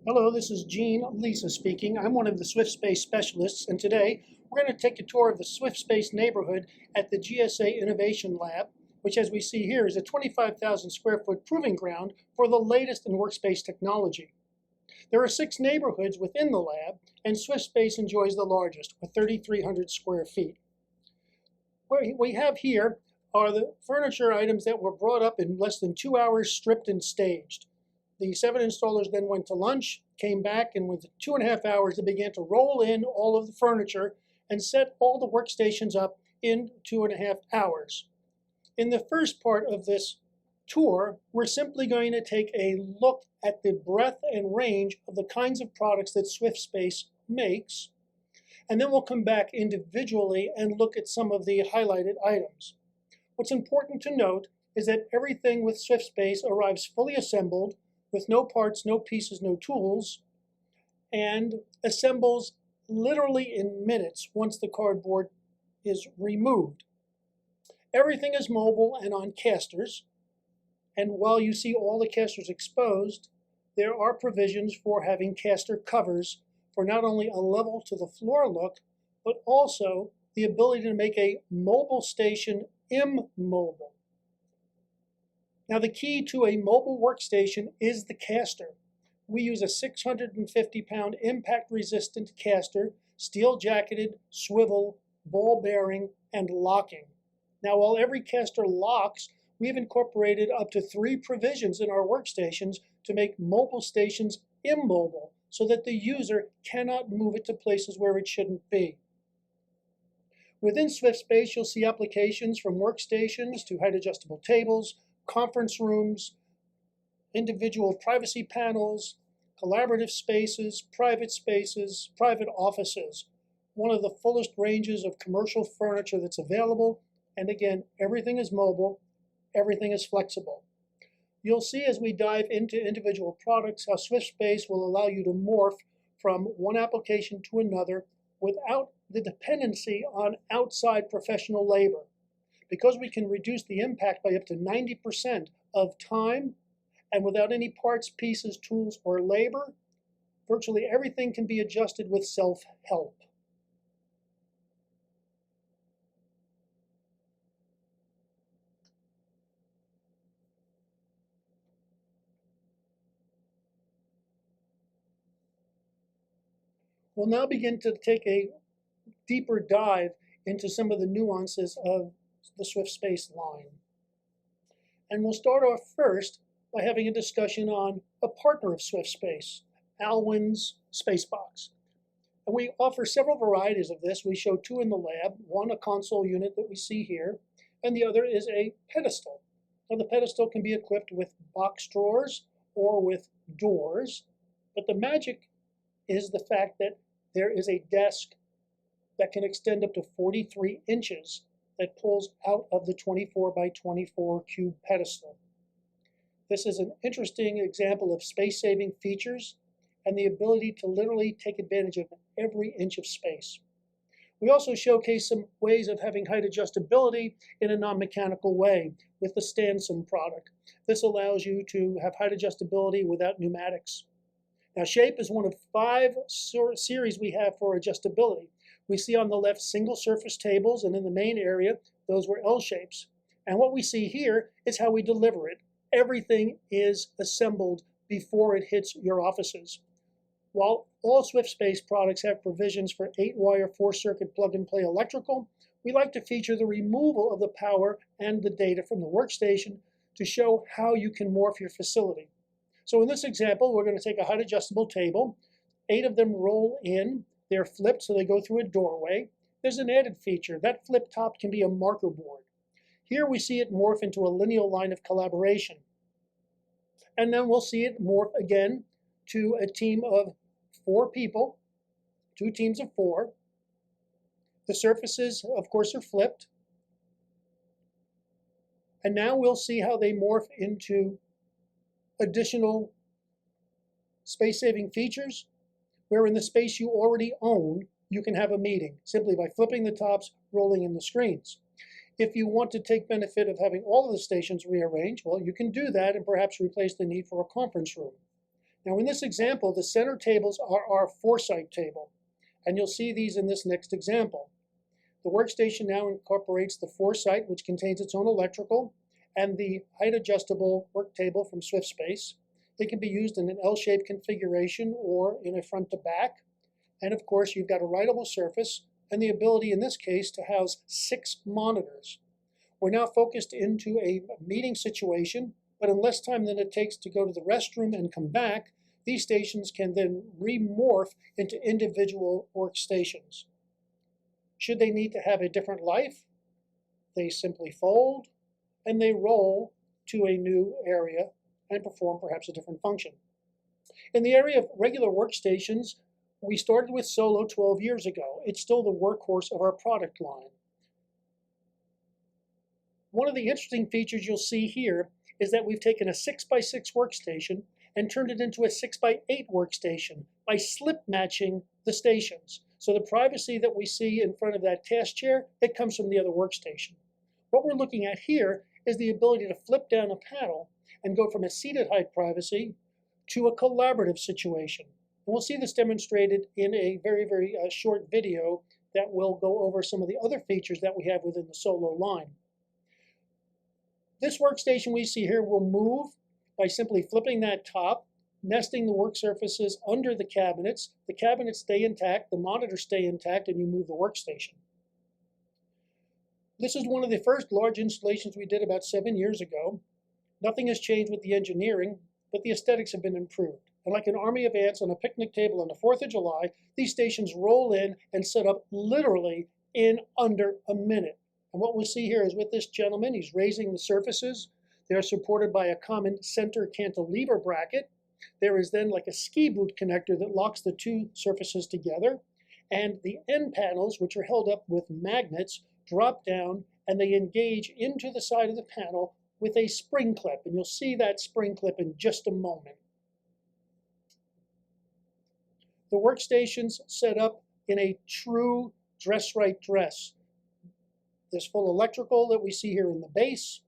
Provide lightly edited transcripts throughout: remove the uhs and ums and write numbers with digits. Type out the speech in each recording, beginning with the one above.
Hello, this is Gene Lisa speaking. I'm one of the Swiftspace specialists, and today we're going to take a tour of the Swiftspace neighborhood at the GSA Innovation Lab, which, as we see here, is a 25,000 square foot proving ground for the latest in workspace technology. There are 6 neighborhoods within the lab, and Swiftspace enjoys the largest, with 3,300 square feet. What we have here are the furniture items that were brought up in less than 2 hours, stripped and staged. The 7 installers then went to lunch, came back, and within 2.5 hours, they began to roll in all of the furniture and set all the workstations up in 2.5 hours. In the first part of this tour, we're simply going to take a look at the breadth and range of the kinds of products that Swiftspace makes, and then we'll come back individually and look at some of the highlighted items. What's important to note is that everything with Swiftspace arrives fully assembled, with no parts, no pieces, no tools, and assembles literally in minutes once the cardboard is removed. Everything is mobile and on casters, and while you see all the casters exposed, there are provisions for having caster covers for not only a level to the floor look, but also the ability to make a mobile station immobile. Now, the key to a mobile workstation is the caster. We use a 650-pound impact-resistant caster, steel-jacketed, swivel, ball-bearing, and locking. Now, while every caster locks, we've incorporated up to 3 provisions in our workstations to make mobile stations immobile, so that the user cannot move it to places where it shouldn't be. Within Swiftspace, you'll see applications from workstations to height-adjustable tables, conference rooms, individual privacy panels, collaborative spaces, private offices. One of the fullest ranges of commercial furniture that's available. And again, everything is mobile, everything is flexible. You'll see as we dive into individual products how Swiftspace will allow you to morph from one application to another without the dependency on outside professional labor. Because we can reduce the impact by up to 90% of time, and without any parts, pieces, tools, or labor, virtually everything can be adjusted with self-help. We'll now begin to take a deeper dive into some of the nuances of the Swiftspace line. And we'll start off first by having a discussion on a partner of Swiftspace, Alwyn's Spacebox. And we offer several varieties of this. We show 2 in the lab, one a console unit that we see here, and the other is a pedestal. Now, the pedestal can be equipped with box drawers or with doors, but the magic is the fact that there is a desk that can extend up to 43 inches that pulls out of the 24 by 24 cube pedestal. This is an interesting example of space-saving features and the ability to literally take advantage of every inch of space. We also showcase some ways of having height adjustability in a non-mechanical way with the Stanson product. This allows you to have height adjustability without pneumatics. Now, shape is one of 5 series we have for adjustability. We see on the left single surface tables, and in the main area, those were L shapes. And what we see here is how we deliver it. Everything is assembled before it hits your offices. While all Swiftspace products have provisions for 8-wire 4-circuit plug-and-play electrical, we like to feature the removal of the power and the data from the workstation to show how you can morph your facility. So in this example, we're going to take a height-adjustable table. 8 of them roll in. They're flipped, so they go through a doorway. There's an added feature. That flip top can be a marker board. Here we see it morph into a lineal line of collaboration. And then we'll see it morph again to a team of 4 people, 2 teams of 4. The surfaces, of course, are flipped. And now we'll see how they morph into additional space-saving features, where in the space you already own, you can have a meeting simply by flipping the tops, rolling in the screens. If you want to take benefit of having all of the stations rearranged, well, you can do that and perhaps replace the need for a conference room. Now in this example, the center tables are our foresight table, and you'll see these in this next example. The workstation now incorporates the foresight, which contains its own electrical, and the height adjustable work table from Swiftspace. They can be used in an L-shaped configuration or in a front to back. And of course, you've got a writable surface and the ability in this case to house 6 monitors. We're now focused into a meeting situation, but in less time than it takes to go to the restroom and come back, these stations can then remorph into individual workstations. Should they need to have a different life, they simply fold and they roll to a new area and perform perhaps a different function. In the area of regular workstations, we started with Solo 12 years ago. It's still the workhorse of our product line. One of the interesting features you'll see here is that we've taken a 6x6 workstation and turned it into a 6x8 workstation by slip matching the stations. So the privacy that we see in front of that task chair, it comes from the other workstation. What we're looking at here is the ability to flip down a panel and go from a seated height privacy to a collaborative situation. And we'll see this demonstrated in a very short video that will go over some of the other features that we have within the Solo line. This workstation we see here will move by simply flipping that top, nesting the work surfaces under the cabinets. The cabinets stay intact, the monitors stay intact, and you move the workstation. This is one of the first large installations we did about 7 years ago. Nothing has changed with the engineering, but the aesthetics have been improved. And like an army of ants on a picnic table on the 4th of July, these stations roll in and set up literally in under a minute. And what we'll see here is with this gentleman, he's raising the surfaces. They're supported by a common center cantilever bracket. There is then like a ski boot connector that locks the two surfaces together. And the end panels, which are held up with magnets, drop down and they engage into the side of the panel with a spring clip. And you'll see that spring clip in just a moment. The workstation's set up in a true dress-right dress. There's full electrical that we see here in the base.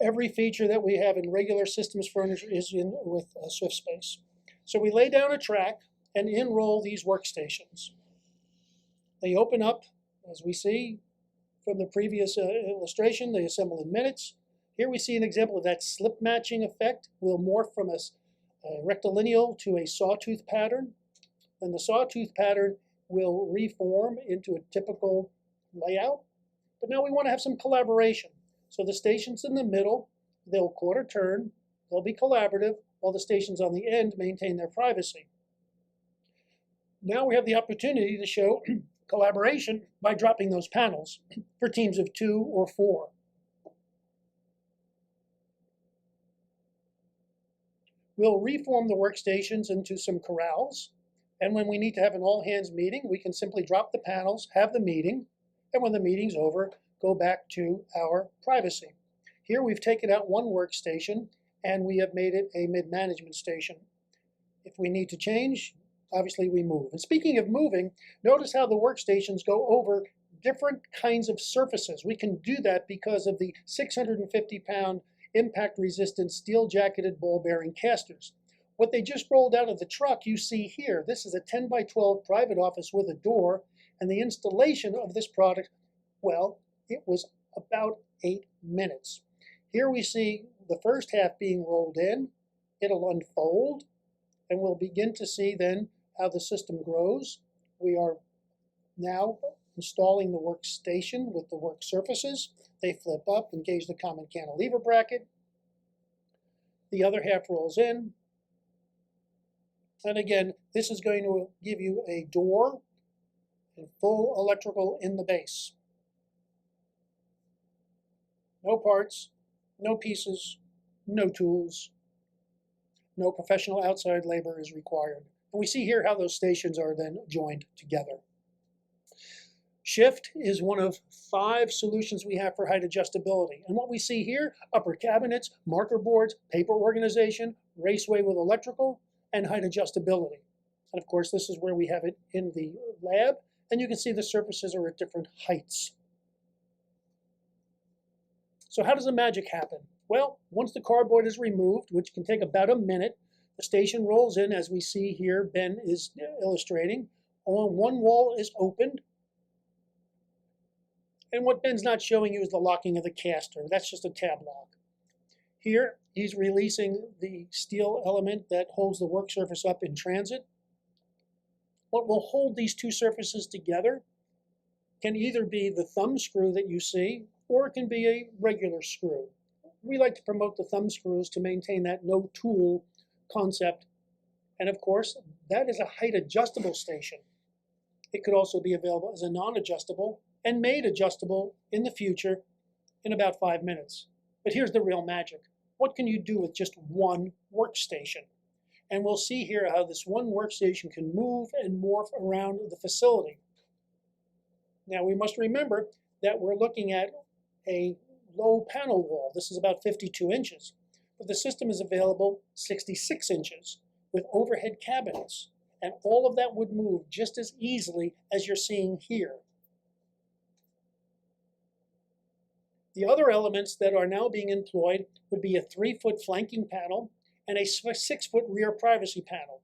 Every feature that we have in regular systems furniture is in with Swiftspace. So we lay down a track and enroll these workstations. They open up, as we see from the previous illustration, they assemble in minutes. Here we see an example of that slip matching effect. We'll morph from a rectilineal to a sawtooth pattern. And the sawtooth pattern will reform into a typical layout. But now we want to have some collaboration. So the stations in the middle, they'll quarter turn, they'll be collaborative, while the stations on the end maintain their privacy. Now we have the opportunity to show collaboration by dropping those panels for teams of 2 or 4. We'll reform the workstations into some corrals, and when we need to have an all-hands meeting, we can simply drop the panels, have the meeting, and when the meeting's over, go back to our privacy. Here we've taken out one workstation, and we have made it a mid-management station. If we need to change, obviously we move. And speaking of moving, notice how the workstations go over different kinds of surfaces. We can do that because of the 650-pound impact-resistant steel-jacketed ball-bearing casters. What they just rolled out of the truck you see here, this is a 10 by 12 private office with a door, and the installation of this product, well, it was about 8 minutes. Here we see the first half being rolled in. It'll unfold, and we'll begin to see then how the system grows. We are now installing the workstation with the work surfaces. They flip up, engage the common cantilever bracket. The other half rolls in. And again, this is going to give you a door and full electrical in the base. No parts, no pieces, no tools, no professional outside labor is required. And we see here how those stations are then joined together. Shift is one of 5 solutions we have for height adjustability. And what we see here, upper cabinets, marker boards, paper organization, raceway with electrical, and height adjustability. And of course, this is where we have it in the lab, and you can see the surfaces are at different heights. So how does the magic happen? Well, once the cardboard is removed, which can take about a minute, the station rolls in, as we see here Ben is illustrating. On one wall is opened, and what Ben's not showing you is the locking of the caster. That's just a tab lock. Here, he's releasing the steel element that holds the work surface up in transit. What will hold these two surfaces together can either be the thumb screw that you see, or it can be a regular screw. We like to promote the thumb screws to maintain that no tool concept. And of course, that is a height adjustable station. It could also be available as a non-adjustable and made adjustable in the future in about 5 minutes. But here's the real magic. What can you do with just one workstation? And we'll see here how this one workstation can move and morph around the facility. Now we must remember that we're looking at a low panel wall. This is about 52 inches, but the system is available 66 inches with overhead cabinets, and all of that would move just as easily as you're seeing here. The other elements that are now being employed would be a 3-foot flanking panel and a 6-foot rear privacy panel.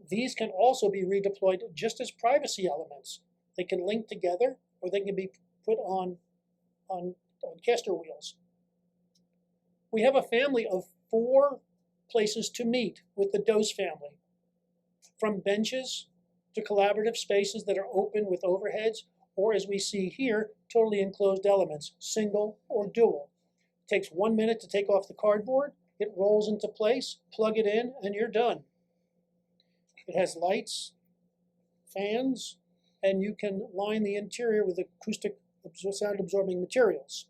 These can also be redeployed just as privacy elements. They can link together, or they can be put on caster wheels. We have a family of 4 places to meet with the Dose family, from benches to collaborative spaces that are open with overheads, or as we see here, totally enclosed elements, single or dual. It takes 1 minute to take off the cardboard, it rolls into place, plug it in, and you're done. It has lights, fans, and you can line the interior with acoustic sound-absorbing materials.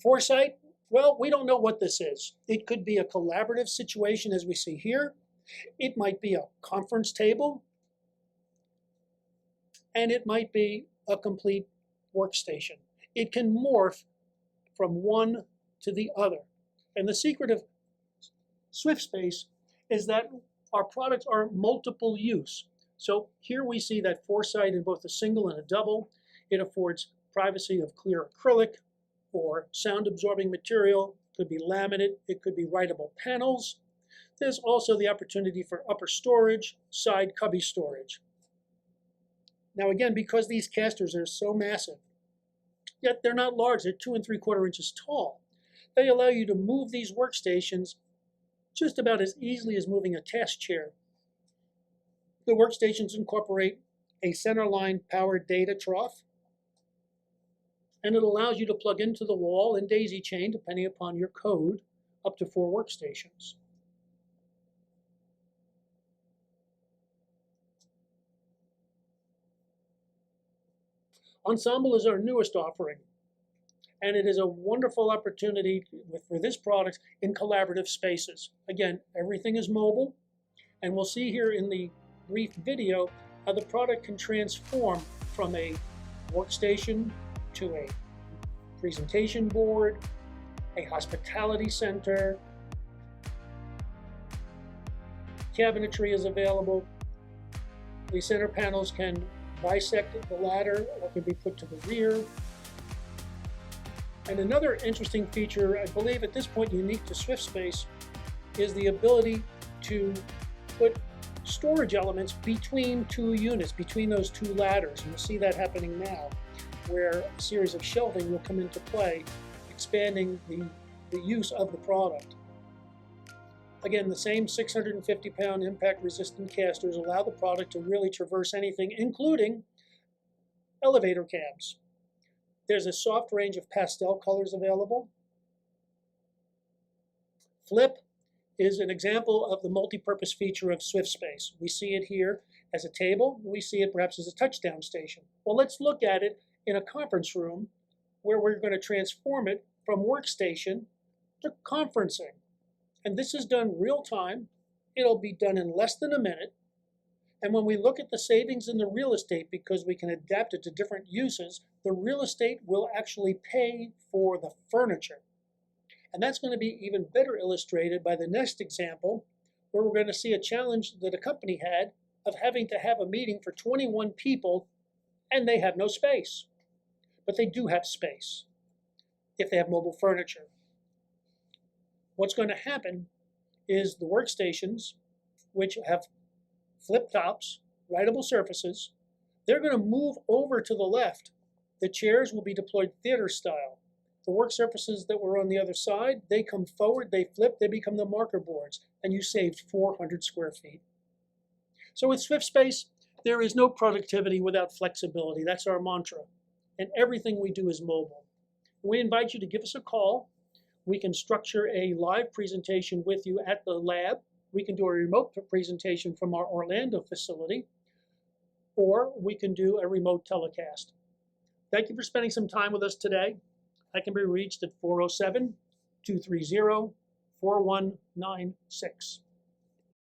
Foresight, well, we don't know what this is. It could be a collaborative situation as we see here. It might be a conference table, and it might be a complete workstation. It can morph from one to the other. And the secret of Swiftspace is that our products are multiple use. So here we see that Foresight in both a single and a double. It affords privacy of clear acrylic or sound-absorbing material. It could be laminate, it could be writable panels. There's also the opportunity for upper storage, side cubby storage. Now again, because these casters are so massive, yet they're not large, they're 2 3/4 inches tall, they allow you to move these workstations just about as easily as moving a task chair. The workstations incorporate a centerline powered data trough, and it allows you to plug into the wall and daisy chain, depending upon your code, up to 4 workstations. Ensemble is our newest offering, and it is a wonderful opportunity for this product in collaborative spaces. Again, everything is mobile, and we'll see here in the brief video how the product can transform from a workstation to a presentation board, a hospitality center. Cabinetry is available. The center panels can bisect the ladder or can be put to the rear. And another interesting feature, I believe at this point unique to Swiftspace, is the ability to put storage elements between 2 units, between those 2 ladders. And you'll see that happening now, where a series of shelving will come into play, expanding the use of the product. Again, the same 650-pound impact-resistant casters allow the product to really traverse anything, including elevator cabs. There's a soft range of pastel colors available. Flip is an example of the multi-purpose feature of Swiftspace. We see it here as a table. We see it perhaps as a touchdown station. Well, let's look at it in a conference room where we're going to transform it from workstation to conferencing. And this is done real time. It'll be done in less than a minute. And when we look at the savings in the real estate, because we can adapt it to different uses, the real estate will actually pay for the furniture. And that's going to be even better illustrated by the next example, where we're going to see a challenge that a company had of having to have a meeting for 21 people, and they have no space. But they do have space if they have mobile furniture. What's going to happen is the workstations, which have flip tops, writable surfaces, they're going to move over to the left. The chairs will be deployed theater style. The work surfaces that were on the other side, they come forward, they flip, they become the marker boards, and you saved 400 square feet. So with Swiftspace, there is no productivity without flexibility. That's our mantra. And everything we do is mobile. We invite you to give us a call. We can structure a live presentation with you at the lab. We can do a remote presentation from our Orlando facility, or we can do a remote telecast. Thank you for spending some time with us today. I can be reached at 407-230-4196.